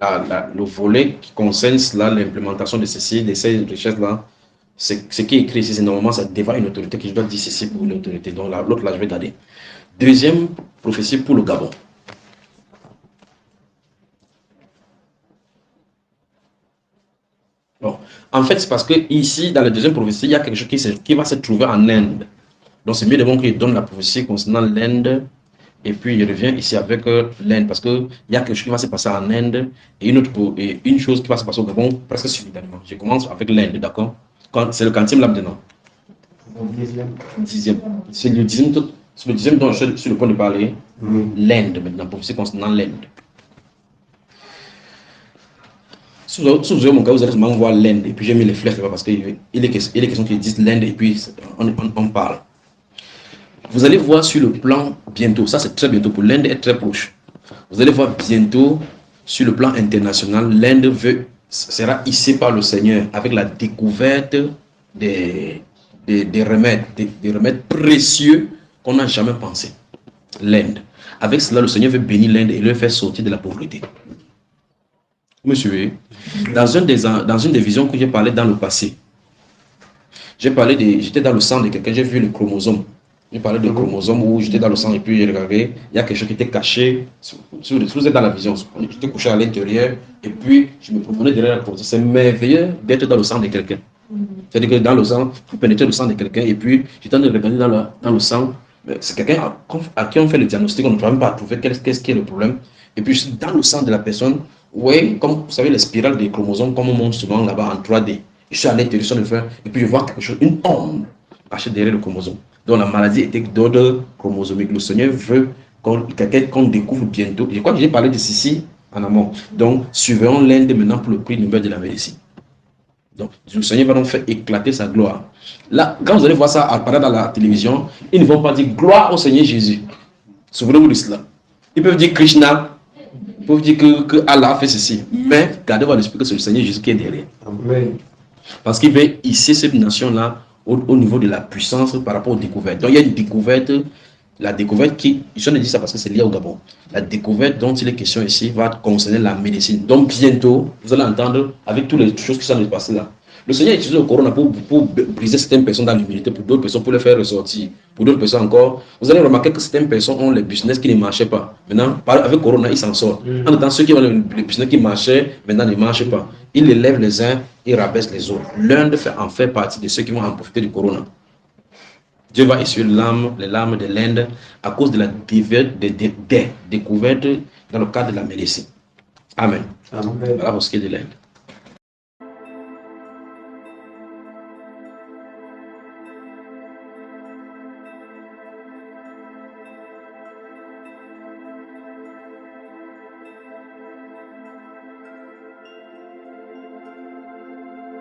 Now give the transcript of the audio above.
le volet qui concerne l'implémentation de ceci, de ces richesses-là, ce qui est écrit ici, c'est normalement ça devant une autorité que je dois dire ceci pour une autorité. Donc l'autre là, je vais garder. Deuxième prophétie pour le Gabon. Bon. En fait, c'est parce que ici, dans la deuxième prophétie, il y a quelque chose qui va se trouver en Inde. Donc c'est mieux de voir qu'il donne la prophétie concernant l'Inde. Et puis il revient ici avec l'Inde, parce qu'il y a quelque chose qui va se passer en Inde et une chose qui va se passer au Gabon presque simultanément. Je commence avec l'Inde, d'accord? C'est le quantième là maintenant. Dixième. C'est le dixième dont je suis sur le point de parler. L'Inde maintenant, prophétie concernant l'Inde. Si vous avez mon cas, vous allez seulement voir l'Inde et puis j'ai mis les flèches là-bas parce qu'il est question qu'ils disent l'Inde et puis on parle. Vous allez voir sur le plan bientôt, ça c'est très bientôt pour l'Inde est très proche. Vous allez voir bientôt sur le plan international, l'Inde sera hissée par le Seigneur avec la découverte des remèdes précieux qu'on n'a jamais pensé. L'Inde. Avec cela, le Seigneur veut bénir l'Inde et le faire sortir de la pauvreté. Vous me suivez? Dans une des visions que j'ai parlé dans le passé, j'étais dans le sang de quelqu'un, j'ai vu le chromosome. J'ai parlé de chromosomes où j'étais dans le sang et puis j'ai regardé, il y a quelque chose qui était caché. Si vous êtes dans la vision, j'étais couché à l'intérieur et puis je me promenais derrière la chromosome. C'est merveilleux d'être dans le sang de quelqu'un. C'est-à-dire que dans le sang, vous pénétrez le sang de quelqu'un et puis j'étais en train de regarder dans le sang. C'est quelqu'un à qui on fait le diagnostic, on ne peut même pas trouver qu'est-ce qui est le problème. Et puis dans le sang de la personne, oui, comme vous savez, les spirales des chromosomes, comme on montre souvent là-bas en 3D. Je suis à l'intérieur de faire et puis je vois quelque chose, une ombre cachée derrière le chromosome. Donc la maladie était d'ordre chromosomique. Le Seigneur veut qu'on découvre bientôt. Je crois que j'ai parlé de ceci en amont. Donc, suivons l'Inde maintenant pour le prix Nobel de la médecine. Donc, le Seigneur va donc faire éclater sa gloire. Là, quand vous allez voir ça apparaître dans la télévision, ils ne vont pas dire gloire au Seigneur Jésus. Souvenez-vous de cela. Ils peuvent dire Krishna, ils peuvent dire que Allah fait ceci. Mais gardez votre esprit que c'est le Seigneur Jésus qui est derrière. Amen. Parce qu'il veut hisser cette nation-là au niveau de la puissance par rapport aux découvertes. Donc il y a une découverte, la découverte qui, je ne dis ça parce que c'est lié au Gabon, la découverte dont il est question ici va concerner la médecine. Donc bientôt, vous allez entendre avec toutes les choses qui sont passées là. Le Seigneur utilise le corona pour briser certaines personnes dans l'humilité, pour d'autres personnes pour les faire ressortir, pour d'autres personnes encore. Vous allez remarquer que certaines personnes ont les business qui ne marchaient pas. Maintenant, avec corona, ils s'en sortent. En même temps, ceux qui ont les business qui marchaient, maintenant ne marchent pas. Ils les lèvent les uns et rabaissent les autres. L'un en fait partie de ceux qui vont en profiter du corona. Dieu va essuyer les larmes de l'Inde à cause de la découverte dans le cadre de la médecine. Amen. Amen. Voilà pour ce qui est de l'Inde.